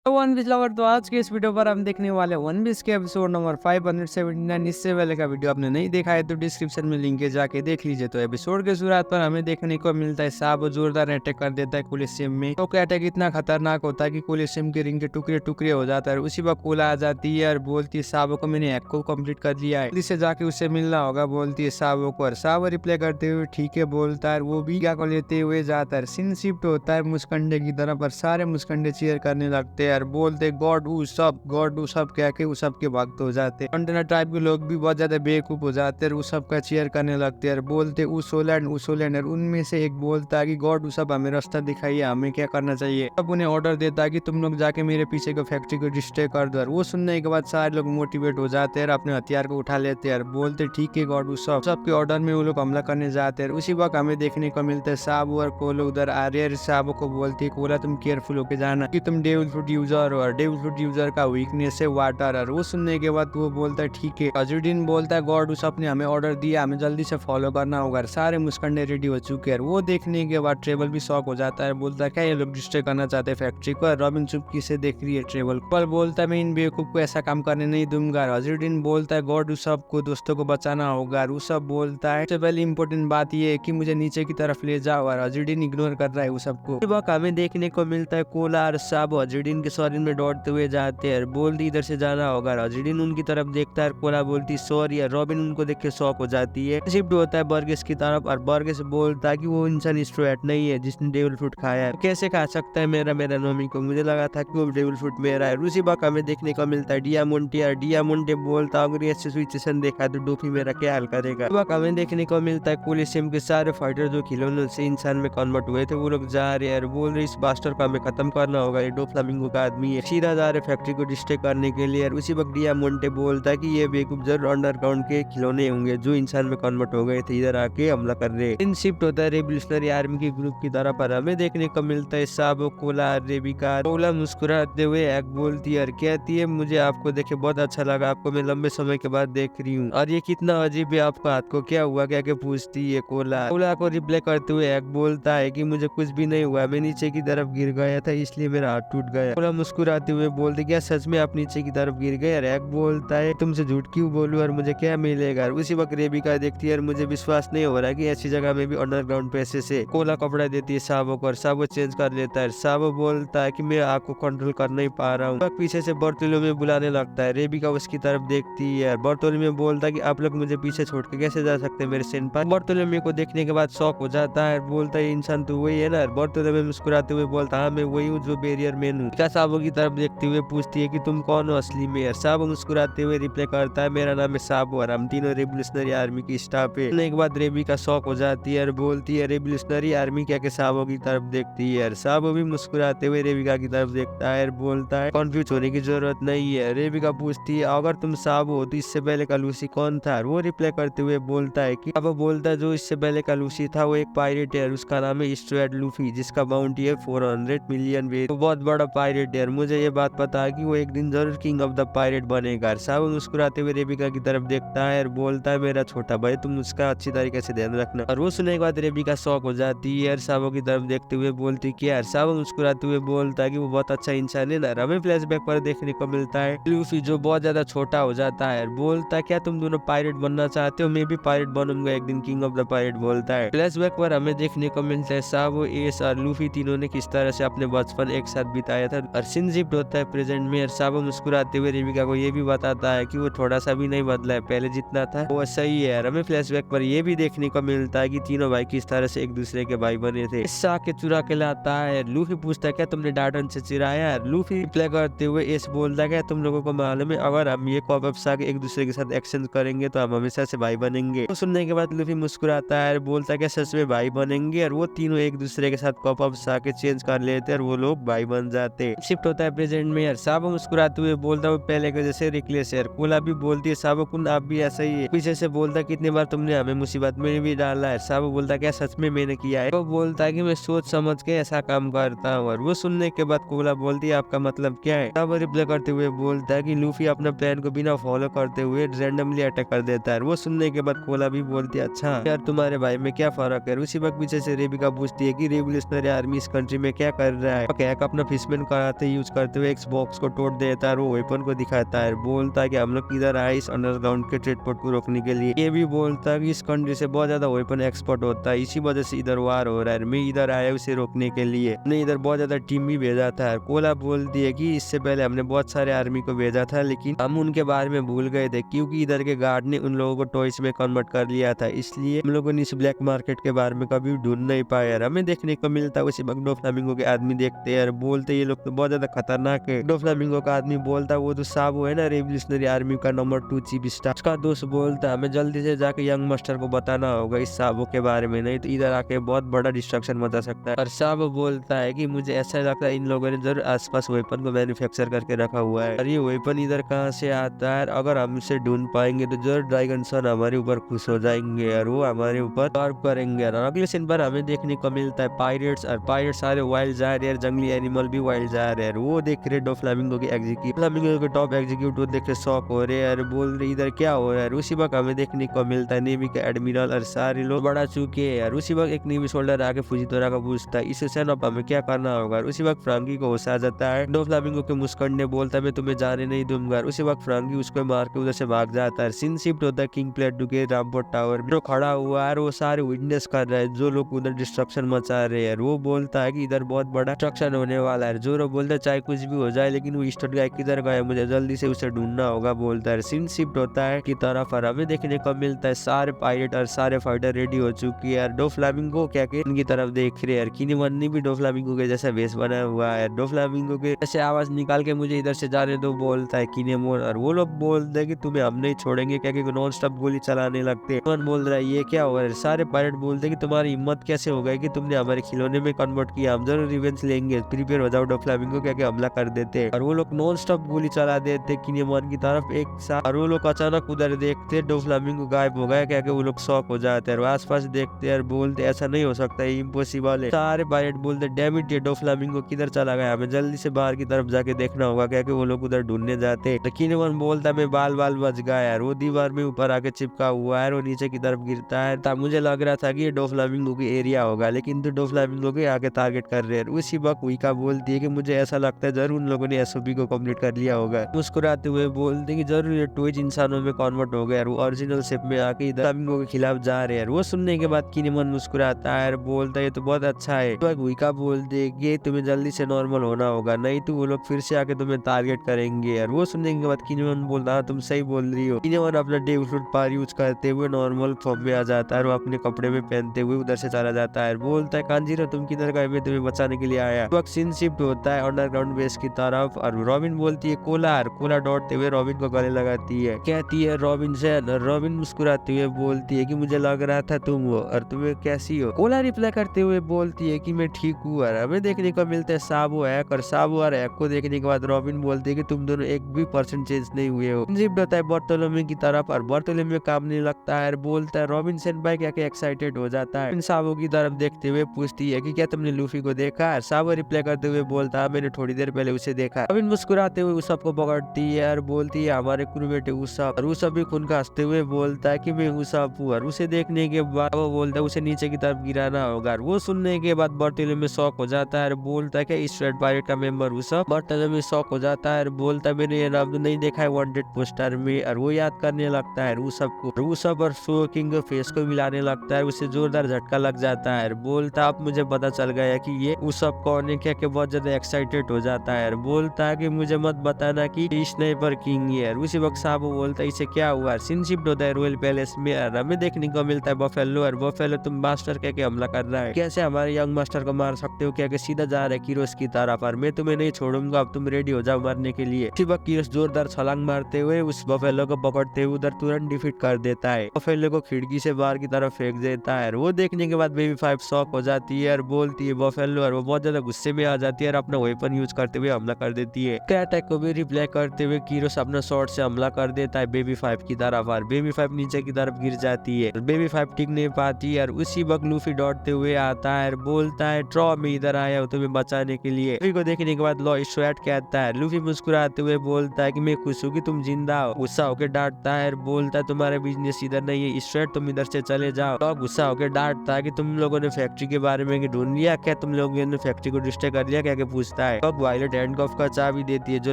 तो one piece lover, तो आज के इस वीडियो पर हम देखने वाले वन पीस के एपिसोड नंबर 579। इससे पहले का वीडियो आपने नहीं देखा है तो डिस्क्रिप्शन में लिंक है, जाके देख लीजिए। तो एपिसोड के शुरुआत पर हमें देखने को मिलता है साबो जोरदार अटैक कर देता है कोलिसियम में। तो क्या अटैक इतना खतरनाक होता है कि कोलिसियम के रिंग के टुकड़े टुकड़े हो जाता है। उसी वक्त कोला आ जाती है और बोलती है साबो को मैंने हैक को कंप्लीट कर लिया है, जिससे जाके उससे मिलना होगा, बोलती है साबो को। और साबो रिप्लाई करते हुए ठीक है बोलता है। वो भी क्या को लेते हुए जाता है। सीन शिफ्ट होता है मुस्कंडे की तरफ और सारे मुस्कंडे चीयर करने लगते हैं और बोलते गॉड ऊ सब कह के उस सब के भक्त हो जाते हैं। कंटेनर टाइप के लोग भी बहुत ज्यादा बेवकूफ हो जाते हैं, उस सब का चीयर करने लगते हैं और बोलते उसोलैंड और उनमें से एक बोलता है कि गॉड ऊ सब हमें रास्ता दिखाइए, हमें क्या करना चाहिए। अब उन्हें ऑर्डर देता है कि तुम लोग जाके मेरे पीछे को फैक्ट्री को डिस्ट्रॉय कर दो। और वो सुनने के बाद सारे लोग मोटिवेट हो जाते हैं और अपने हथियार को उठा लेते हैं और बोलते ठीक है गॉड ऊ सब के ऑर्डर में वो लोग हमला करने जाते हैं। उसी वक्त हमें देखने को मिलता है साबू और कोलो उधर आ रहे हैं। साबू को बोलती है कोला तुम केयरफुल होके जाना कि तुम डेविल फ्रूट यूजर हो और डेविल फ्रूट यूजर का वीकनेस है वाटर। और वो सुनने के बाद वो बोलता है ठीक है। अजुद्दीन बोलता है गॉड उस ने हमें ऑर्डर दिया, हमें जल्दी से फॉलो करना होगा। सारे मुस्कंडे रेडी हो चुके हैं। वो देखने के बाद ट्रेवल भी शॉक हो जाता है, बोलता है क्या ये लोग डिस्ट्रॉय करना चाहते हैं फैक्ट्री को। रॉबिन चुपकी से देख रही है ट्रेवल पर, बोलता है मैं इन बेवकूफ को ऐसा काम करने नहीं दूंगा। अजुद्दीन बोलता है गॉड उस को दोस्तों को बचाना होगा। और सब बोलता है सबसे पहले इंपॉर्टेंट बात ये है कि मुझे नीचे की तरफ ले जाओ। और अजुद्दीन इग्नोर कर रहा है उस सबको। हमें देखने को मिलता है कोला और साबो अजुद्दीन के शरीर में दौड़ते हुए जाते हैं। बोलती इधर से जाना होगा। अजुद्दीन उनकी तरफ देखता है, कोला बोलती सॉरी। रॉबिन उनको देख के शॉक हो जाती है। शिफ्ट होता है बर्गेस की तरफ और बर्गेस बोलता है कि वो इंसान स्ट्रोएट नहीं है जिसने डेविल फ्रूट खाया है, कैसे खा सकता है मेरा नोमी को, मुझे लगा था कि वो डेविल फ्रूट मेरा है। उसी वक्त हमें देखने को मिलता है डियामोंटे और डियामोंटे बोलता अगर ये सिचुएशन देखा तो डोफी मेरा क्या हाल करेगा। उस वक्त हमें देखने को मिलता है कोलिसियम के सारे फाइटर जो खिलौनों से इंसान में कन्वर्ट हुए थे वो लोग जा रहे हैं और बोल रहे इस बास्टर को हमें खत्म करना होगा, ये डोफ्लामिंगो का आदमी है। सीधा जा रहे फैक्ट्री को डिस्ट्रॉय करने के लिए। और उसी वक्त डियामोंटे बोलता है कि ये बेवकूफ जरूर अंडरग्राउंड के खिलौने होंगे जो इंसान में कन्वर्ट हो गए थे, इधर आके हमला कर रहे। इन शिफ्ट होता है रेवोल्यूशनरी आर्मी के ग्रुप की तरफ पर हमें देखने को मिलता है साबो, कोला, रेबिका। कोला मुस्कुराते हुए एक बोलती है और कहती है मुझे आपको देखे बहुत अच्छा लगा, आपको मैं लंबे समय के बाद देख रही हूँ और ये कितना अजीब है, आपका हाथ को क्या हुआ क्या पूछती है कोला। कोला को रिप्लाई करते हुए एक बोलता है कि मुझे कुछ भी नहीं हुआ, मैं नीचे की तरफ गिर गया था इसलिए मेरा हाथ टूट गया। कोला मुस्कुराते हुए बोलते क्या सच में आप नीचे की तरफ गिर गए। और एक बोलता है तुमसे झूठ क्यों बोलूं और मुझे क्या मिलेगा। उसी वक्त रेबिका देखती है और मुझे विश्वास नहीं हो रहा कि ऐसी जगह में भी अंडरग्राउंड पैसे से। कोला कपड़ा देती है साबो को और साबो चेंज कर लेता है। साबो बोलता है कि मैं आपको कंट्रोल कर नहीं पा रहा हूँ। पीछे से बर्तोलोमेव बुलाने लगता है। रेबिका उसकी तरफ देखती है। बर्तोलोमेव बोलता है कि आप लोग मुझे पीछे छोड़ के कैसे जा सकते हैं मेरे सेनपाई। बर्तोलोमेव को देखने के बाद शॉक हो जाता है, बोलता है इंसान तो वही है ना। बर्तोलोमेव मुस्कुराते हुए बोलता है हाँ मैं वही हूँ जो बैरियर मैन हूँ। साबो की तरफ देखते हुए पूछती है कि तुम कौन हो असली में। साबो मुस्कुराते हुए रिप्लाई करता है मेरा नाम है साबो और हम तीनों रेवोल्यूशनरी आर्मी की स्टाफ है। एक बाद रेबिका शॉक हो जाती है और बोलती है रेवोल्यूशनरी आर्मी क्या के साबो की तरफ देखती है। साबो भी मुस्कुराते हुए रेबिका की तरफ देखता है और बोलता है कंफ्यूज होने की जरूरत नहीं है। रेबिका पूछती है अगर तुम साबो हो तो इससे पहले का लूसी कौन था। वो रिप्लाई करते हुए बोलता है कि साबो बोलता है जो इससे पहले का लूसी था वो एक पायरेट है, उसका नाम है स्ट्रेट लूफी जिसका बाउंटी है 400 मिलियन वे। वो बहुत बड़ा पायरेट है, मुझे ये बात पता है कि वो एक दिन जरूर किंग ऑफ द पायरेट बनेगा। साबो मुस्कुराते हुए रेबिका की तरफ देखता है और बोलता है मेरा छोटा भाई तुम उसका अच्छी तरीके से ध्यान रखना। और वो सुनने के बाद रेबिका शॉक हो जाती है और साबो की तरफ देखते हुए बोलती क्या यार। साबो मुस्कुराते हुए बोलता है कि वो बहुत अच्छा इंसान है ना। हमें फ्लैशबैक पर देखने को मिलता है लूफी जो बहुत ज्यादा छोटा हो जाता है। बोलता है क्या तुम दोनों पायरेट बनना चाहते हो, मैं भी पायरेट बनूंगा एक दिन, किंग ऑफ द पायरेट बोलता है। फ्लैशबैक पर हमें देखने को मिलता है साबो, एस और लूफी तीनों ने किस तरह से अपने बचपन एक साथ बिताया था। और सीन शिफ्ट होता है प्रेजेंट में और साबो मुस्कुराते हुए रेबिका को ये भी बताता है कि वो थोड़ा सा भी नहीं बदला है, पहले जितना था वो सही है। हमें फ्लैशबैक पर ये भी देखने को मिलता है कि तीनों भाई किस तरह से एक दूसरे के भाई बने थे। इससे आके चुरा के लाता है। लूफी पूछता है क्या तुमने डार्टन से चिराया। लूफी रिप्लाई करते हुए एस बोलता है क्या तुम लोगों को मालूम है अगर हम ये कॉपअप्स आके एक दूसरे के साथ एक्सचेंज करेंगे तो हम हमेशा से भाई बनेंगे। तो सुनने के बाद लूफी मुस्कुराता है और बोलता है क्या सच में भाई बनेंगे। और वो तीनों एक दूसरे के साथ कॉपअप्स आके चेंज कर लेते और वो लोग भाई बन जाते। शिफ्ट होता है प्रेजेंट में। साबो मुस्कुराते हुए बोलता है पहले के जैसे रिकलेस है। कोला भी बोलती है साबो कुन आप भी ऐसा ही है। पीछे से बोलता है कितनी बार तुमने हमें मुसीबत में भी डाला है। साबो बोलता है क्या सच में मैंने किया है। वो बोलता है कि मैं सोच समझ के ऐसा काम करता हूँ। और वो सुनने के बाद कोला बोलती है आपका मतलब क्या है। साबो रिप्लाई करते हुए बोलता है कि लूफी अपना प्लान को बिना फॉलो करते हुए रैंडमली अटैक कर देता है। वो सुनने के बाद कोला भी बोलती है अच्छा यार तुम्हारे भाई में क्या फर्क है। उसी वक्त पीछे से रेबिका पूछती है कि रेवोल्यूशनरी आर्मी इस कंट्री में क्या कर रहा है। कैक अपना फिशमैन का आते यूज करते हुए एक्सबॉक्स को तोड़ देता है और वो वेपन को दिखाता है, बोलता है कि हम लोग किधर आए इस अंडरग्राउंड के ट्रेडपोर्ट को रोकने के लिए। ये भी बोलता है कि इस कंट्री से बहुत ज्यादा वेपन एक्सपोर्ट होता है, इसी वजह से इधर वार हो रहा है, मैं इधर आया उसे रोकने के लिए, हमने इधर बहुत ज्यादा टीम भी भेजा था। कोला बोलती है कि इससे पहले हमने बहुत सारे आर्मी को भेजा था लेकिन हम उनके बारे में भूल गए थे क्योंकि इधर के गार्ड ने उन लोगों को टॉयज में कन्वर्ट कर लिया था, इसलिए हम लोगों ने इस ब्लैक मार्केट के बारे में कभी ढूंढ नहीं पाया। हमें देखने को मिलता है उसी वक्त डोफ्लामिंगो के आदमी देखते हैं, बोलते ये लोग तो बहुत ज्यादा खतरनाक है। डोफ्लामिंगो का आदमी बोलता है वो तो साबो है ना, रेवोल्यूशनरी आर्मी का नंबर 2 चीफ स्टाफ। उसका दोस्त बोलता है हमें जल्दी से जाके यंग मास्टर को बताना होगा इस साबो के बारे में, नहीं तो इधर आके बहुत बड़ा डिस्ट्रक्शन मचा सकता है। और साबो बोलता है कि मुझे ऐसा लगता है इन लोगों ने जरूर आसपास वेपन को मैन्युफैक्चर करके रखा हुआ है और ये वेपन इधर कहाँ से आता है, अगर हम इसे ढूंढ पाएंगे तो जरूर ड्रैगन सन हमारे ऊपर खुश हो जाएंगे और वो हमारे ऊपर टॉर्प करेंगे। और अगले सीन पर हमें देखने को मिलता है पायरेट्स, और पायरेट सारे वाइल्ड जा रहे हैं, जंगली एनिमल भी वाइल्ड जा रहे हैं। वो देख रहे डोफ्लामिंगो के एग्जीक्यूटिव, फ्लामिंगो के टॉप एग्जीक्यूटिव देख के शॉक हो रहे हैं और बोल रहे इधर क्या हो रहा है। उसी वक्त हमें देखने को मिलता है नेवी के एडमिरल और सारे लोग बढ़ा चुके हैं। और उसी वक्त एक नेवी सोल्डर आके फुजितोरा का पूछता है इस सेन अब हमें क्या करना होगा। उसी वक्त फ्रांकी को होश आ जाता है, डोफ्लामिंगो के मुस्कुराने ने बोलता है मैं तुम्हें जाने नहीं दूंगा। उसी वक्त फ्रांकी उसको मार के उधर से भाग जाता है। सीन शिफ्ट होता है किंग प्लेटू के रामपोर्ट टावर में, जो खड़ा हुआ है वो सारे विटनेस कर रहे हैं जो लोग उधर डिस्ट्रक्शन मचा रहे हैं। वो बोलता है कि इधर बहुत बड़ा डिस्ट्रक्शन होने वाला है। जोरो बोलता है चाहे कुछ भी हो जाए लेकिन वो स्टोर गाय किधर गया, मुझे जल्दी से उसे ढूंढना होगा बोलता है। सीन शिफ्ट होता है की तरफ और हमें देखने को मिलता है सारे पायलट और सारे फाइटर रेडी हो चुकी है। डोफ्लामिंगो क्या के इनकी तरफ देख रहे हैं। किनेमन ने भी डोफ्लामिंगो के जैसा वेश बनाया हुआ है। डोफ्लामिंगो के ऐसे आवाज निकाल के मुझे इधर से जाने दो बोलता है किनेमन, और वो लोग बोलते हैं कि तुम्हें हम नहीं छोड़ेंगे क्या कि नॉन स्टॉप गोली चलाने लगते हैं। किनेमन बोल रहा है ये क्या हो रहा है। सारे पायलट बोलते हैं कि तुम्हारी हिम्मत कैसे हो गई कि तुमने हमारे खिलौने में कन्वर्ट किया, हम जरूर रिवेंज लेंगे, प्रिपेयर हो जाओ डोफ्लामिंगो क्या हमला कर देते। और वो लोग नॉन स्टॉप गोली चला देते किनेमन की तरफ एक साथ। और वो लोग अचानक उधर देखते डोफ्लामिंगो गायब हो गया क्या कि वो लोग शॉक हो जाते हैं और आसपास देखते हैं और बोलते ऐसा नहीं हो सकता, ये इम्पॉसिबल है। सारे पायलट बोलते डैम इट ये डोफ्लामिंगो किधर चला गया, हमें जल्दी से बाहर की तरफ जाके देखना होगा क्या कि वो लोग उधर ढूंढने जाते। तो किनेमन बोलता मैं बाल बाल बच गया यार, वो दीवार में ऊपर आके चिपका हुआ है और नीचे की तरफ गिरता है। तब मुझे लग रहा था कि ये डोफ्लामिंगो की एरिया होगा लेकिन तो डोफ्लामिंगो के आगे टारगेट कर रहे हैं। उसी वक्त विका बोलती है कि मुझे ऐसा लगता है जरूर उन लोगों ने एसओपी को कंप्लीट कर लिया होगा। मुस्कुराते हुए बोलते कि जरूर ये टॉयज इंसानों में कन्वर्ट हो गया और वो ओरिजिनल शेप में आके इधर फ्लामिंगो के खिलाफ जा रहे हैं। वो सुनने के बाद किनेमन मुस्कुराता है और बोलता है ये तो बहुत अच्छा है। तो विका बोलते है कि तुम्हें जल्दी से नॉर्मल होना होगा नहीं तो वो लोग फिर से आके तुम्हें टारगेट करेंगे। और वो सुनने के बाद किनेमन बोलता है तुम सही बोल रही हो। किनेमन अपना डेविल फ्रूट पावर यूज करते हुए नॉर्मल फॉर्म में आ जाता है और वो अपने कपड़े में पहनते हुए उधर से चला जाता है। बोलता है कांजीरो तुम किधर गए, मैं तुम्हें बचाने के लिए आया। वक्त सीन शिफ्ट होता है अंडरग्राउंड बेस की तरफ और रॉबिन बोलती है कोला दौड़ते हुए रॉबिन को गले लगाती है, कहती है रॉबिन से। रॉबिन मुस्कुराते हुए बोलती है कि मुझे लग रहा था तुम हो और तुम्हें कैसी हो। कोला रिप्लाई करते हुए बोलती है कि मैं ठीक हूँ। और हमें देखने को मिलता है साबो हैक, और साबो और हैक को देखने के बाद रॉबिन बोलती है कि तुम दोनों एक भी परसेंट चेंज नहीं हुए हो। शिफ्ट होता है बर्तोलोमे की तरफ और बर्तोलोमे काम नहीं लगता है, बोलता है रॉबिन सेनपाई क्या एक्साइटेड हो जाता है। साबो की तरफ देखते हुए पूछती है कि क्या तुमने लूफी को देखा। साबो रिप्लाई करते हुए बोलता है मैंने थोड़ी देर पहले उसे देखा। रॉबिन मुस्कुराते हुए उसब को पकड़ती है और बोलती है हमारे क्रूमेट है उसब। और उसब भी खून खांसते हुए बोलता है कि मैं उसब हूँ। और उसे देखने के बाद वो बोलता है उसे नीचे की तरफ गिराना होगा। वो सुनने के बाद बर्तोलोमे शॉक हो जाता है और बोलता है कि स्ट्रेट पायरेट का मेंबर उसब। बर्तोलोमे शॉक हो जाता है और बोलता है मैंने ये नाम तो नहीं देखा है वांटेड पोस्टर में। और वो याद करने लगता है उसब को। उसब और शो किंग फेस को मिलाने लगता है, उसे जोरदार झटका लग जाता है। बोलता अब मुझे पता चल गया कि ये उसब कौन है क्या, बहुत ज्यादा एक्साइटेड हो जाता है। बोलता है कि मुझे मत बताना कि स्नाइपर किंग है। उसी वक्त साबो बोलता है इसे क्या हुआ। सीन शिफ्ट होता है रॉयल पैलेस में और हमें देखने को मिलता है बफेलो। और बफेलो तुम मास्टर क्या हमला कर रहा है, कैसे हमारे यंग मास्टर को मार सकते हो क्या कि सीधा जा रहा है किरोस की तरफ और मैं तुम्हें नहीं छोड़ूंगा, अब तुम रेडी हो जाओ मरने के लिए। उसी वक्त किरोस जोरदार छलांग मारते हुए उस बफेलो को पकड़ते हुए उधर तुरंत डिफीट कर देता है। बफेलो को खिड़की से बाहर की तरफ फेंक देता है। वो देखने के बाद बेबी 5 शॉक हो जाती है और बोलती है बफेलो, और वो बहुत ज्यादा गुस्से में आ जाती है और अपना वेपन यूज करते हुए हमला कर देती है। अटैक को भी रिप्लाई करते हुए किरोस अपना शॉट से हमला कर देता है बेबी 5 की तरफ और बेबी 5 नीचे की तरफ गिर जाती है। बेबी 5 टिक नहीं पाती है और उसी वक्त लूफी दौड़ते हुए आता है और बोलता है ट्रॉ मैं इधर आया हूँ तुम्हें बचाने के लिए। लूफी को देखने के बाद लॉ स्वेट कहता है। लूफी मुस्कुराते हुए बोलता है कि मैं खुश हूँ कि तुम जिंदा हो। गुस्सा होकर डांटता है और बोलता है तुम्हारा बिजनेस इधर नहीं है स्ट्रेट, तुम इधर से चले जाओ। लॉ गुस्सा होकर डांटता है कि तुम लोगों ने फैक्ट्री के बारे में ढूंढ लिया क्या, तुम लोगों ने फैक्ट्री को डिस्ट्रॉय कर लिया क्या, पूछता देता है। वक्त वायलेट हैंडकफ का चाबी देती है जो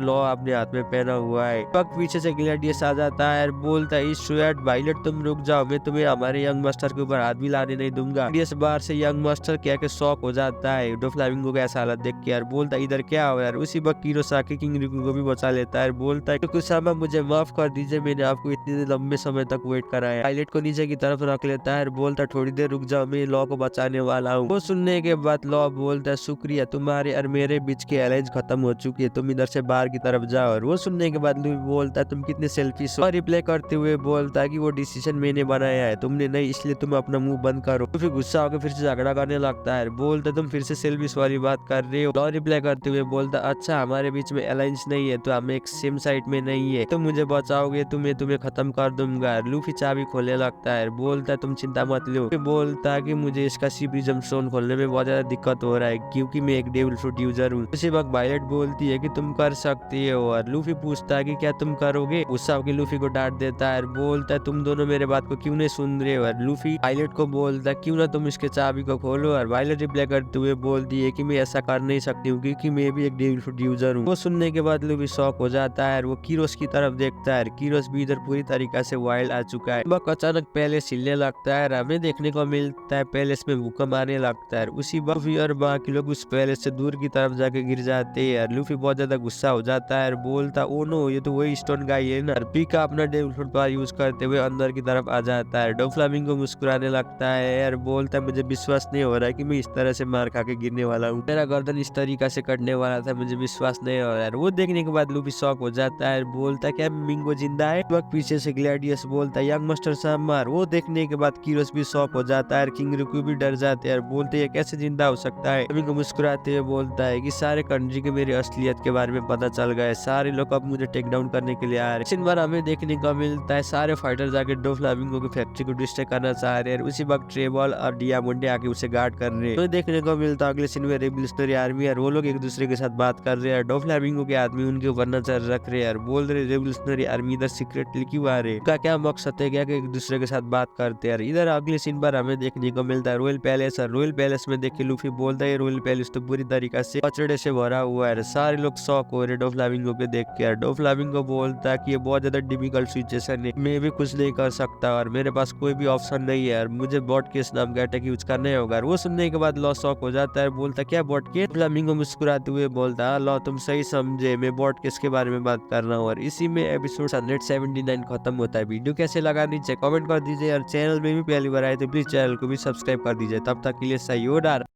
लॉ अपने हाथ में पहना हुआ है। वक्त पीछे से ग्लैडियस आ जाता है और बोलता है इस शुएट वायलेट तुम रुक जाओ, मैं तुम्हें हमारे यंग मास्टर के ऊपर हाथ भी लाने नहीं दूंगा। ग्लैडियस बाहर से यंग मास्टर कह के शॉक हो जाता है डोफ्लामिंगो का ऐसा हालत देख के यार। बोलता है इधर क्या हो यार। उसी वक्त किरोसाकी किंग रिकू को भी बचा लेता है। बोलता है कुसामा मुझे माफ कर दीजिए, मैंने आपको इतने लंबे समय तक वेट कराया। पायलट को नीचे की तरफ रख लेता है। बोलता है थोड़ी देर रुक जाओ, मैं लॉ को बचाने वाला हूँ। वो सुनने के बाद लॉ बोलता है शुक्रिया, तुम्हारे और मेरे बीच की अलायंस खत्म हो चुकी है, तुम इधर से बाहर की तरफ जाओ। और वो सुनने के बाद लूफी बोलता है तुम कितने सेल्फिश हो। और रिप्लाई करते हुए बोलता है कि वो डिसीजन मैंने बनाया है, तुमने नहीं, इसलिए तुम अपना मुंह बंद करो। लूफी गुस्सा होकर फिर से झगड़ा करने लगता है। बोलता है तुम फिर से सेल्फिश वाली बात कर रहे हो। लॉ रिप्लाई करते हुए बोलता अच्छा हमारे बीच में अलायंस नहीं है तो हम एक सेम साइड में नहीं है, तुम मुझे बचाओगे तो मैं तुम्हें खत्म कर दूंगा। लूफी चाबी खोलने लगता है। बोलता है तुम चिंता मत लो। बोलता है कि मुझे इसका सी प्रिज्म स्टोन खोलने में बहुत ज्यादा दिक्कत हो रहा है क्योंकि मैं एक डेविल फ्रूट यूजर हूँ। उसी वक्त वायलेट बोलती है कि तुम कर सकती हो और लूफी पूछता है कि क्या तुम करोगे। गुस्सा होकर लूफी को डांट देता है। बोलता है तुम दोनों मेरे बात को क्यों नहीं सुन रहे हो। और लूफी वायलेट को बोलता है क्यों ना तुम इसके चाबी को खोलो। और वायलेट रिप्लाई करते हुए बोलती है कि मैं ऐसा कर नहीं सकती हूँ क्योंकि मैं भी एक डेविल फ्रूट यूजर हूँ। वो सुनने के बाद लूफी शॉक हो जाता है। वो कीरोस की तरफ देखता है। कीरोस भी इधर पूरी तरीके से वाइल्ड आ चुका है। वह अचानक पैलेस हिलने लगता है। हमें देखने को मिलता है पैलेस में भूकंप आने लगता है। उसी वक्त लूफी और बाकी लोग उस पैलेस से दूर की तरफ जाके गिर जाते हैं। लूफी बहुत ज्यादा गुस्सा हो जाता है और बोलता ओ नो, ये तो वही स्टोन गाय है ना। पीका अपना डेविल फ्रूट पावर यूज करते हुए अंदर की तरफ आ जाता है। डोफ्लामिंगो मुस्कुराने लगता है और बोलता है मुझे विश्वास नहीं हो रहा है कि मैं इस तरह से मार खा के गिरने वाला हूँ, मेरा गर्दन इस तरीका से कटने वाला था, मुझे विश्वास नहीं हो रहा है। वो देखने के बाद लूफी शॉक हो जाता है। बोलता है क्या मिंगो जिंदा है। वक्त पीछे से ग्लैडियस बोलता है यंग मास्टर साहब मार। वो देखने के बाद कीरोस भी शॉक हो जाता है। किंग रिकू भी डर जाते हैं। बोलते हैं कैसे जिंदा हो सकता है। मिंगो मुस्कुराते हुए बोलता है कि सारे कंट्री के मेरी असलियत के बारे में पता चल गया है, सारे लोग अब मुझे टेक डाउन करने के लिए आ रहे हैं। इस बार हमें देखने को मिलता है सारे फाइटर जाके डोफ्लामिंगो की फैक्ट्री को डिस्ट्रॉय करना चाह रहे हैं। उसी वक्त ट्रेबल और डियामोंडे आके उसे गार्ड कर रहे हैं। तो देखने को मिलता है अगले सीन में रेवोल्यूशनरी आर्मी है, वो लोग एक दूसरे के साथ बात कर रहे हैं। डोफ्लामिंगो के आदमी उनके ऊपर नजर रख रहे हैं और बोल रहे रेवोल्यूशनरी आर्मी इधर सीक्रेटली क्यों आ रहे हैं, उनका क्या मकसद है, क्या कि एक दूसरे के साथ बात करते हैं। इधर अगले सीन पर हमें देखने को मिलता है रॉयल पैलेस। और रॉयल पैलेस में देख के लूफी बोलता है रॉयल पैलेस तो पूरी तरीका से कचड़े से भरा हुआ है। सारे लोग शॉक हो रहे डोफ्लामिंगो पे देख के। डोफ्लामिंगो बोलता है कि ये बहुत ज्यादा डिफिकल्ट सिचुएशन है, मैं भी कुछ नहीं कर सकता और मेरे पास कोई भी ऑप्शन नहीं है और मुझे बॉट केस नाम का अटैक यूज करना होगा। वो सुनने के बाद लॉ शॉक हो जाता है। बोलता क्या बॉट केस। फ्लामिंगो मुस्कुराते हुए बोलता है लॉ तुम सही समझे, मैं बॉट केस के बारे में बात कर रहा हूँ। और इसी में एपिसोड 179 खत्म होता है। वीडियो कैसे लगा नीचे कमेंट कर दीजिए और चैनल में भी पहली बार आए तो प्लीज चैनल को भी सब्सक्राइब कर दीजिए। तब तक के लिए सही हो।